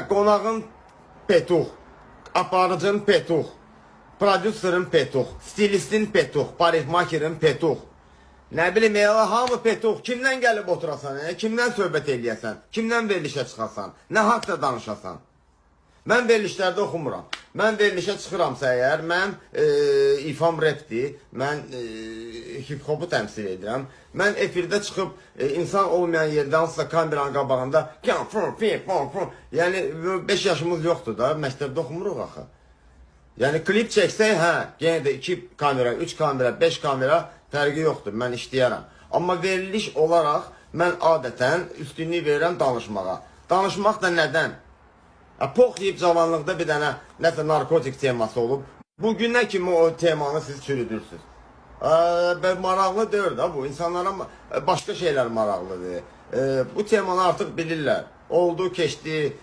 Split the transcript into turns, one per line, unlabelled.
Qonağın Petuq, aparıcın Petuq, prodüserin Petuq, stilistin Petuq, parikmakerin Petuq. Nə bilim, hamı Petuq. Kimdən gəlib oturasan, kimdən söhbət eləyəsən, kimdən verilişə çıxasan, nə haqda danışasan. Mən verilişlərdə oxumuram. Mən verilişə çıxıramsa əgər, mən ifam rapdir, mən hip-hopu təmsil edirəm. Mən efirdə çıxıb insan olmayan yerdə hansısa kameranın qabağında yəni 5 yaşımız yoxdur da, məktəbdə oxumuruq axı. Yəni klip çəksək, yenə də 2 kamera, 3 kamera, 5 kamera fərqi yoxdur, mən işləyərəm. Amma veriliş olaraq mən adətən üstünlük verirəm danışmağa. Danışmaq da nədən? Pox yiyib cavanlıqda bir dənə nəsə narkotik teması olub. Bugünə kimi o temanı siz çürüdürsünüz. Maraqlı deyil da bu. İnsanlara başqa şeylər maraqlıdır. Bu temanı artıq bilirlər. Oldu, keçdi.